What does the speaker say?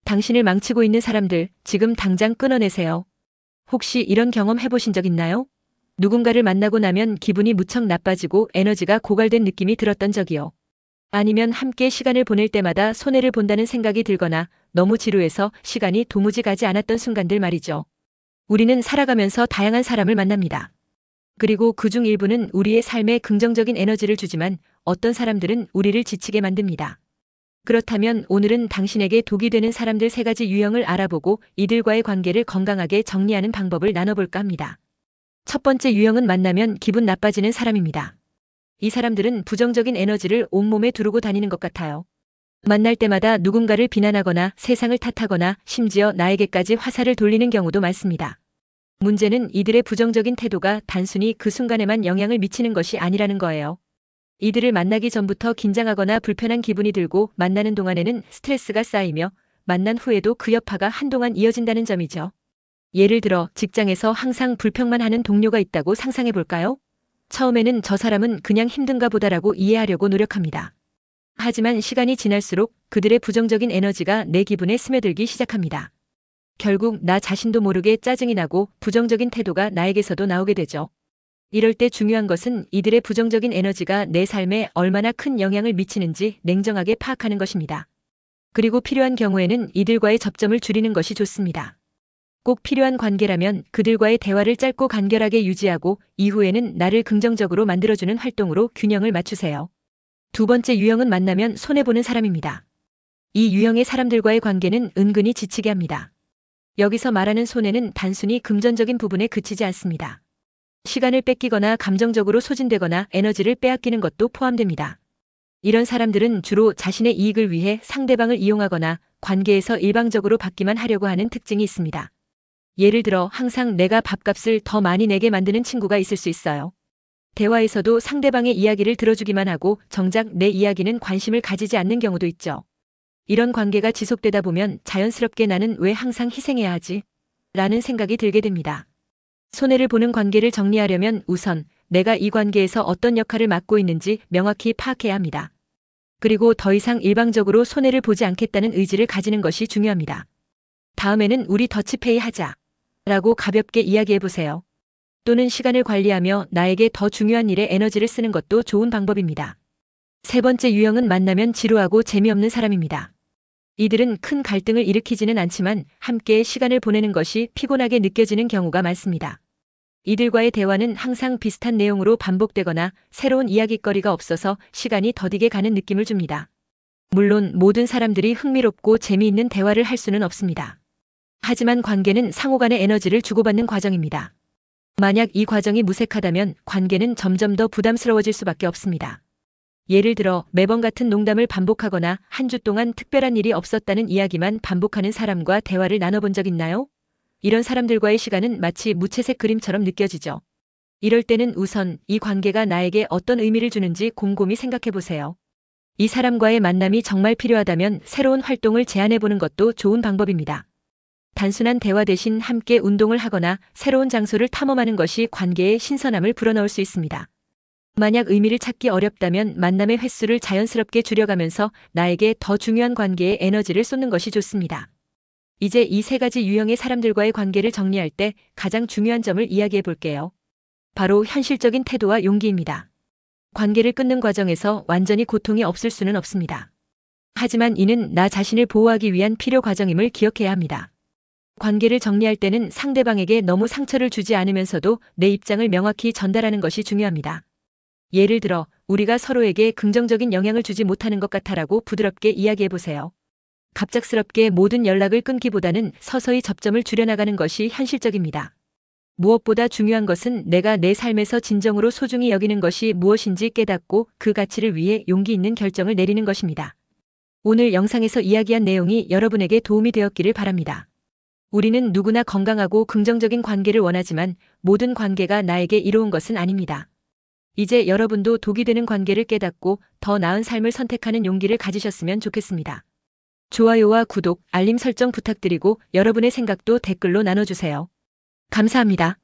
당신을 망치고 있는 사람들, 지금 당장 끊어내세요. 혹시 이런 경험 해보신 적 있나요? 누군가를 만나고 나면 기분이 무척 나빠지고 에너지가 고갈된 느낌이 들었던 적이요. 아니면 함께 시간을 보낼 때마다 손해를 본다는 생각이 들거나 너무 지루해서 시간이 도무지 가지 않았던 순간들 말이죠. 우리는 살아가면서 다양한 사람을 만납니다. 그리고 그중 일부는 우리의 삶에 긍정적인 에너지를 주지만 어떤 사람들은 우리를 지치게 만듭니다. 그렇다면 오늘은 당신에게 독이 되는 사람들 3가지 유형을 알아보고 이들과의 관계를 건강하게 정리하는 방법을 나눠볼까 합니다. 첫 번째 유형은 만나면 기분 나빠지는 사람입니다. 이 사람들은 부정적인 에너지를 온몸에 두르고 다니는 것 같아요. 만날 때마다 누군가를 비난하거나 세상을 탓하거나 심지어 나에게까지 화살을 돌리는 경우도 많습니다. 문제는 이들의 부정적인 태도가 단순히 그 순간에만 영향을 미치는 것이 아니라는 거예요. 이들을 만나기 전부터 긴장하거나 불편한 기분이 들고 만나는 동안에는 스트레스가 쌓이며 만난 후에도 그 여파가 한동안 이어진다는 점이죠. 예를 들어 직장에서 항상 불평만 하는 동료가 있다고 상상해 볼까요? 처음에는 저 사람은 그냥 힘든가 보다라고 이해하려고 노력합니다. 하지만 시간이 지날수록 그들의 부정적인 에너지가 내 기분에 스며들기 시작합니다. 결국 나 자신도 모르게 짜증이 나고 부정적인 태도가 나에게서도 나오게 되죠. 이럴 때 중요한 것은 이들의 부정적인 에너지가 내 삶에 얼마나 큰 영향을 미치는지 냉정하게 파악하는 것입니다. 그리고 필요한 경우에는 이들과의 접점을 줄이는 것이 좋습니다. 꼭 필요한 관계라면 그들과의 대화를 짧고 간결하게 유지하고 이후에는 나를 긍정적으로 만들어주는 활동으로 균형을 맞추세요. 두 번째 유형은 만나면 손해보는 사람입니다. 이 유형의 사람들과의 관계는 은근히 지치게 합니다. 여기서 말하는 손해는 단순히 금전적인 부분에 그치지 않습니다. 시간을 뺏기거나 감정적으로 소진되거나 에너지를 빼앗기는 것도 포함됩니다. 이런 사람들은 주로 자신의 이익을 위해 상대방을 이용하거나 관계에서 일방적으로 받기만 하려고 하는 특징이 있습니다. 예를 들어 항상 내가 밥값을 더 많이 내게 만드는 친구가 있을 수 있어요. 대화에서도 상대방의 이야기를 들어주기만 하고 정작 내 이야기는 관심을 가지지 않는 경우도 있죠. 이런 관계가 지속되다 보면 자연스럽게 나는 왜 항상 희생해야 하지? 라는 생각이 들게 됩니다. 손해를 보는 관계를 정리하려면 우선 내가 이 관계에서 어떤 역할을 맡고 있는지 명확히 파악해야 합니다. 그리고 더 이상 일방적으로 손해를 보지 않겠다는 의지를 가지는 것이 중요합니다. 다음에는 우리 더치페이 하자 라고 가볍게 이야기해보세요. 또는 시간을 관리하며 나에게 더 중요한 일에 에너지를 쓰는 것도 좋은 방법입니다. 세 번째 유형은 만나면 지루하고 재미없는 사람입니다. 이들은 큰 갈등을 일으키지는 않지만 함께 시간을 보내는 것이 피곤하게 느껴지는 경우가 많습니다. 이들과의 대화는 항상 비슷한 내용으로 반복되거나 새로운 이야깃거리가 없어서 시간이 더디게 가는 느낌을 줍니다. 물론 모든 사람들이 흥미롭고 재미있는 대화를 할 수는 없습니다. 하지만 관계는 상호 간의 에너지를 주고받는 과정입니다. 만약 이 과정이 무색하다면 관계는 점점 더 부담스러워질 수밖에 없습니다. 예를 들어 매번 같은 농담을 반복하거나 한 주 동안 특별한 일이 없었다는 이야기만 반복하는 사람과 대화를 나눠본 적 있나요? 이런 사람들과의 시간은 마치 무채색 그림처럼 느껴지죠. 이럴 때는 우선 이 관계가 나에게 어떤 의미를 주는지 곰곰이 생각해 보세요. 이 사람과의 만남이 정말 필요하다면 새로운 활동을 제안해보는 것도 좋은 방법입니다. 단순한 대화 대신 함께 운동을 하거나 새로운 장소를 탐험하는 것이 관계의 신선함을 불어넣을 수 있습니다. 만약 의미를 찾기 어렵다면 만남의 횟수를 자연스럽게 줄여가면서 나에게 더 중요한 관계에 에너지를 쏟는 것이 좋습니다. 이제 이 3가지 유형의 사람들과의 관계를 정리할 때 가장 중요한 점을 이야기해 볼게요. 바로 현실적인 태도와 용기입니다. 관계를 끊는 과정에서 완전히 고통이 없을 수는 없습니다. 하지만 이는 나 자신을 보호하기 위한 필요 과정임을 기억해야 합니다. 관계를 정리할 때는 상대방에게 너무 상처를 주지 않으면서도 내 입장을 명확히 전달하는 것이 중요합니다. 예를 들어 우리가 서로에게 긍정적인 영향을 주지 못하는 것 같아라고 부드럽게 이야기해 보세요. 갑작스럽게 모든 연락을 끊기보다는 서서히 접점을 줄여나가는 것이 현실적입니다. 무엇보다 중요한 것은 내가 내 삶에서 진정으로 소중히 여기는 것이 무엇인지 깨닫고 그 가치를 위해 용기 있는 결정을 내리는 것입니다. 오늘 영상에서 이야기한 내용이 여러분에게 도움이 되었기를 바랍니다. 우리는 누구나 건강하고 긍정적인 관계를 원하지만 모든 관계가 나에게 이로운 것은 아닙니다. 이제 여러분도 독이 되는 관계를 깨닫고 더 나은 삶을 선택하는 용기를 가지셨으면 좋겠습니다. 좋아요와 구독, 알림 설정 부탁드리고 여러분의 생각도 댓글로 나눠주세요. 감사합니다.